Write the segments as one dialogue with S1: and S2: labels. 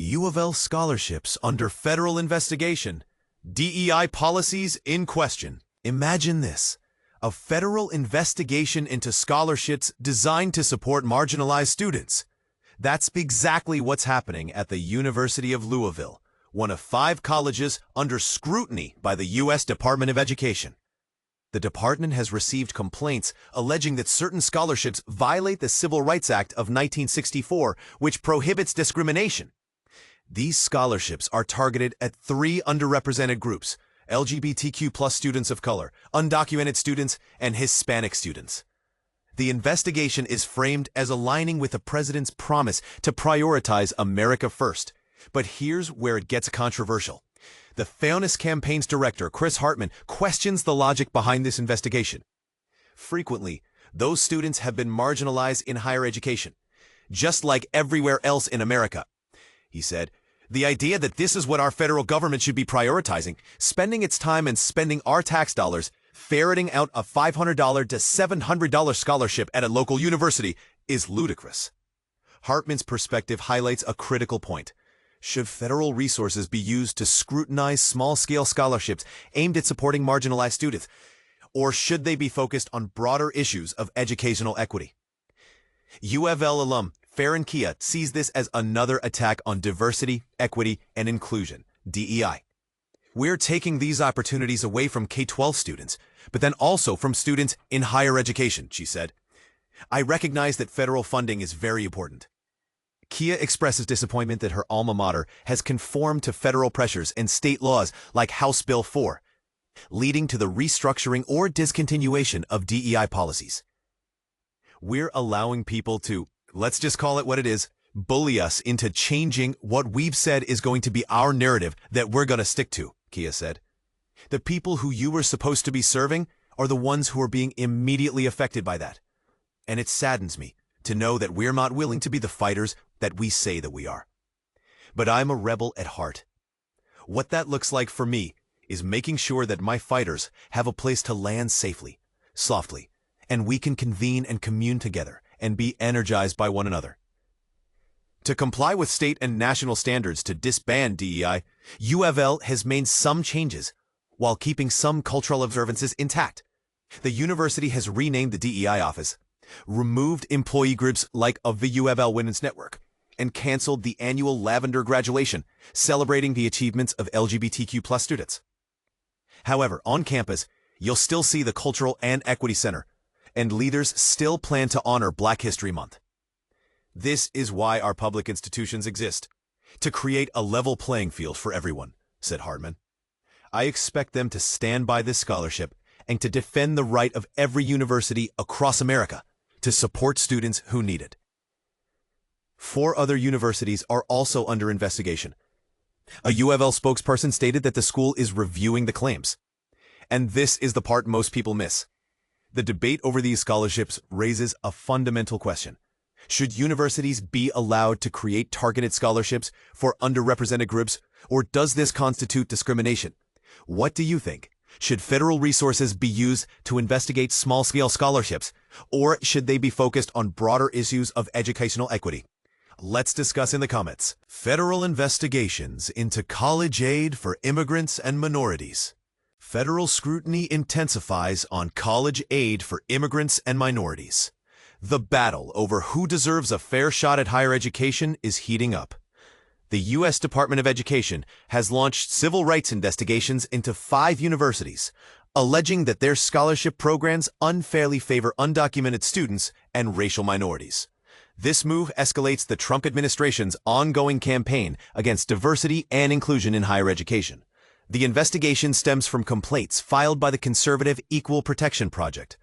S1: UofL scholarships under federal investigation. DEI policies in question. Imagine this: a federal investigation into scholarships designed to support marginalized students. That's exactly what's happening at the University of Louisville, one of 5 colleges under scrutiny by the U.S. Department of Education. The department has received complaints alleging that certain scholarships violate the Civil Rights Act of 1964, which prohibits discrimination. These scholarships are targeted at 3 underrepresented groups: LGBTQ+ students of color, undocumented students, and Hispanic students. The investigation is framed as aligning with the president's promise to prioritize America first. But here's where it gets controversial. The Fairness Campaign's director, Chris Hartman, questions the logic behind this investigation. Frequently, those students have been marginalized in higher education, just like everywhere else in America. He said, "The idea that this is what our federal government should be prioritizing, spending its time and spending our tax dollars ferreting out a $500 to $700 scholarship at a local university, is ludicrous." Hartman's perspective highlights a critical point. Should federal resources be used to scrutinize small-scale scholarships aimed at supporting marginalized students, or should they be focused on broader issues of educational equity? UofL alum Farron Kia sees this as another attack on diversity, equity, and inclusion, DEI. "We're taking these opportunities away from K-12 students, but then also from students in higher education," she said. "I recognize that federal funding is very important." Kia expresses disappointment that her alma mater has conformed to federal pressures and state laws like House Bill 4, leading to the restructuring or discontinuation of DEI policies. "We're allowing people to, let's just call it what it is, bully us into changing what we've said is going to be our narrative that we're going to stick to," Kia said. "The people who you were supposed to be serving are the ones who are being immediately affected by that. And it saddens me to know that we're not willing to be the fighters that we say that we are. But I'm a rebel at heart. What that looks like for me is making sure that my fighters have a place to land safely, softly, and we can convene and commune together and be energized by one another." To comply with state and national standards to disband DEI, UofL has made some changes while keeping some cultural observances intact. The university has renamed the DEI office, removed employee groups like of the UofL Women's Network, and canceled the annual Lavender graduation, celebrating the achievements of LGBTQ+ students. However, on campus, you'll still see the Cultural and Equity Center, and leaders still plan to honor Black History Month. "This is why our public institutions exist, to create a level playing field for everyone," said Hartman. "I expect them to stand by this scholarship and to defend the right of every university across America to support students who need it." 4 other universities are also under investigation. A UofL spokesperson stated that the school is reviewing the claims. And this is the part most people miss. The debate over these scholarships raises a fundamental question. Should universities be allowed to create targeted scholarships for underrepresented groups, or does this constitute discrimination? What do you think? Should federal resources be used to investigate small-scale scholarships, or should they be focused on broader issues of educational equity? Let's discuss in the comments. Federal investigations into college aid for immigrants and minorities. Federal scrutiny intensifies on college aid for immigrants and minorities. The battle over who deserves a fair shot at higher education is heating up. The U.S. Department of Education has launched civil rights investigations into 5 universities, alleging that their scholarship programs unfairly favor undocumented students and racial minorities. This move escalates the Trump administration's ongoing campaign against diversity and inclusion in higher education. The investigation stems from complaints filed by the conservative Equal Protection Project,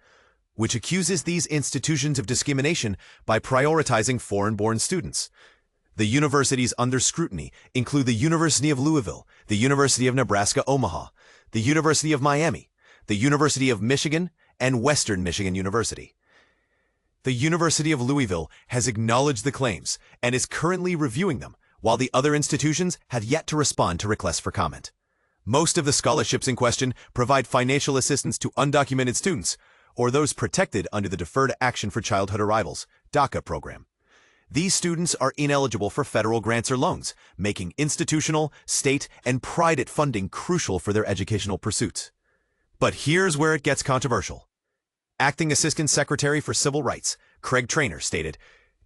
S1: which accuses these institutions of discrimination by prioritizing foreign-born students. The universities under scrutiny include the University of Louisville, the University of Nebraska-Omaha, the University of Miami, the University of Michigan, and Western Michigan University. The University of Louisville has acknowledged the claims and is currently reviewing them, while the other institutions have yet to respond to requests for comment. Most of the scholarships in question provide financial assistance to undocumented students or those protected under the Deferred Action for Childhood Arrivals, DACA program. These students are ineligible for federal grants or loans, making institutional, state, and private funding crucial for their educational pursuits. But here's where it gets controversial. Acting Assistant Secretary for Civil Rights, Craig Traynor, stated,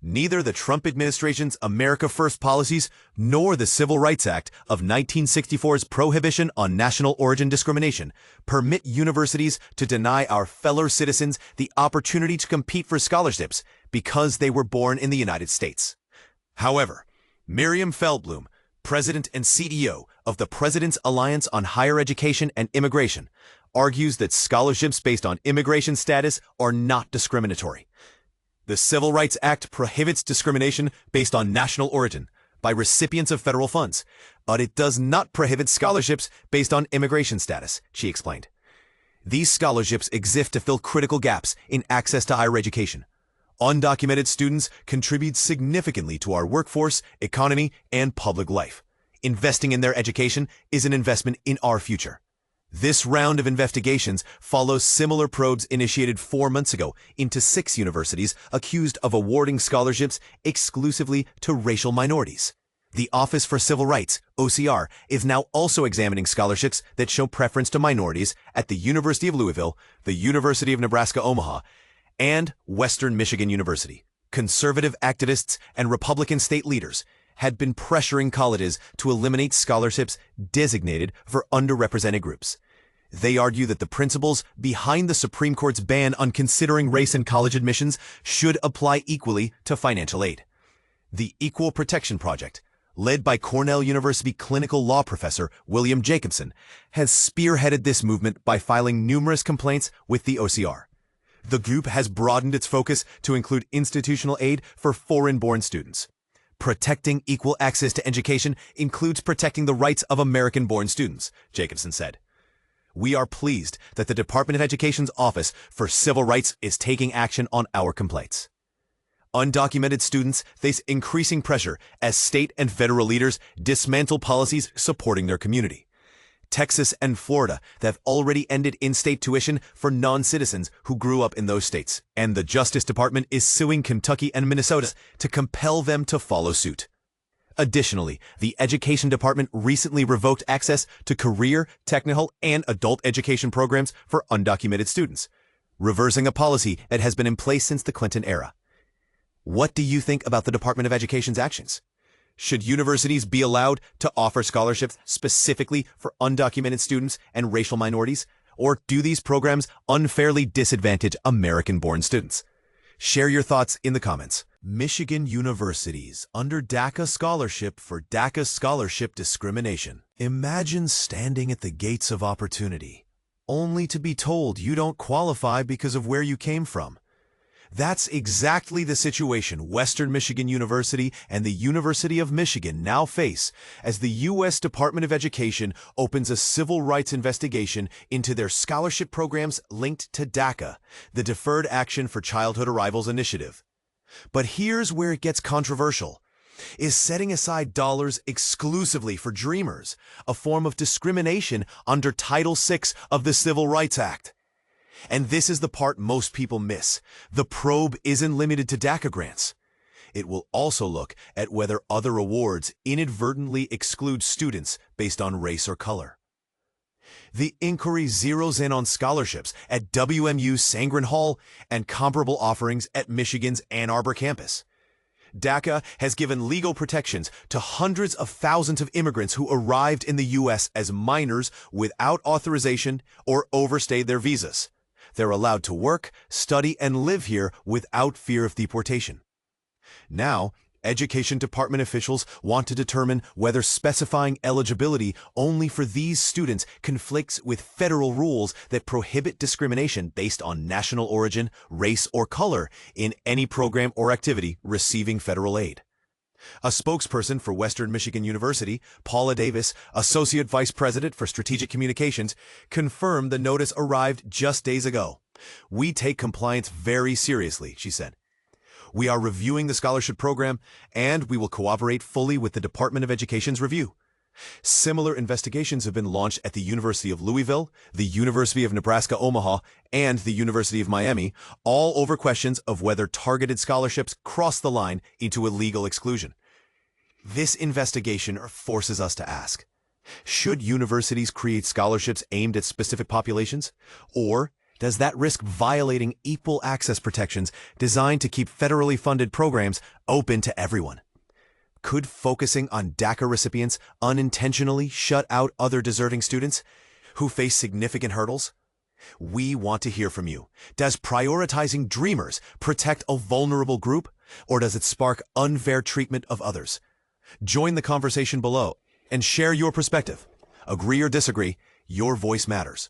S1: "Neither the Trump administration's America First policies nor the Civil Rights Act of 1964's prohibition on national origin discrimination permit universities to deny our fellow citizens the opportunity to compete for scholarships because they were born in the United States." However, Miriam Feldblum, President and CEO of the President's Alliance on Higher Education and Immigration, argues that scholarships based on immigration status are not discriminatory. The Civil Rights Act prohibits discrimination based on national origin by recipients of federal funds, but it does not prohibit scholarships based on immigration status, she explained. These scholarships exist to fill critical gaps in access to higher education. Undocumented students contribute significantly to our workforce, economy, and public life. Investing in their education is an investment in our future. This round of investigations follows similar probes initiated 4 months ago into 6 universities accused of awarding scholarships exclusively to racial minorities. The Office for Civil Rights, OCR, is now also examining scholarships that show preference to minorities at the University of Louisville, the University of Nebraska-Omaha, and Western Michigan University. Conservative activists and Republican state leaders had been pressuring colleges to eliminate scholarships designated for underrepresented groups. They argue that the principles behind the Supreme Court's ban on considering race in college admissions should apply equally to financial aid. The Equal Protection Project, led by Cornell University clinical law professor William Jacobson, has spearheaded this movement by filing numerous complaints with the OCR. The group has broadened its focus to include institutional aid for foreign-born students. Protecting equal access to education includes protecting the rights of American-born students, Jacobson said. We are pleased that the Department of Education's Office for Civil Rights is taking action on our complaints. Undocumented students face increasing pressure as state and federal leaders dismantle policies supporting their community. Texas and Florida have already ended in-state tuition for non-citizens who grew up in those states, and the Justice Department is suing Kentucky and Minnesota to compel them to follow suit. Additionally, the Education Department recently revoked access to career, technical, and adult education programs for undocumented students, reversing a policy that has been in place since the Clinton era. What do you think about the Department of Education's actions? Should universities be allowed to offer scholarships specifically for undocumented students and racial minorities? Or do these programs unfairly disadvantage American-born students? Share your thoughts in the comments. Michigan universities under DACA scholarship for DACA scholarship discrimination. Imagine standing at the gates of opportunity, only to be told you don't qualify because of where you came from. That's exactly the situation Western Michigan University and the University of Michigan now face as the U.S. Department of Education opens a civil rights investigation into their scholarship programs linked to DACA, the Deferred Action for Childhood Arrivals Initiative. But here's where it gets controversial. Is setting aside dollars exclusively for Dreamers a form of discrimination under Title VI of the Civil Rights Act? And this is the part most people miss. The probe isn't limited to DACA grants. It will also look at whether other awards inadvertently exclude students based on race or color. The inquiry zeroes in on scholarships at WMU's Sangren Hall and comparable offerings at Michigan's Ann Arbor campus. DACA has given legal protections to hundreds of thousands of immigrants who arrived in the U.S. as minors without authorization or overstayed their visas. They're allowed to work, study, and live here without fear of deportation. Now, Education Department officials want to determine whether specifying eligibility only for these students conflicts with federal rules that prohibit discrimination based on national origin, race, or color in any program or activity receiving federal aid. A spokesperson for Western Michigan University, Paula Davis, Associate Vice President for Strategic Communications, confirmed the notice arrived just days ago. "We take compliance very seriously," she said. "We are reviewing the scholarship program, and we will cooperate fully with the Department of Education's review." Similar investigations have been launched at the University of Louisville, the University of Nebraska-Omaha, and the University of Miami, all over questions of whether targeted scholarships cross the line into illegal exclusion. This investigation forces us to ask, should universities create scholarships aimed at specific populations? Or does that risk violating equal access protections designed to keep federally funded programs open to everyone? Could focusing on DACA recipients unintentionally shut out other deserving students who face significant hurdles? We want to hear from you. Does prioritizing dreamers protect a vulnerable group, or does it spark unfair treatment of others? Join the conversation below and share your perspective. Agree or disagree, your voice matters.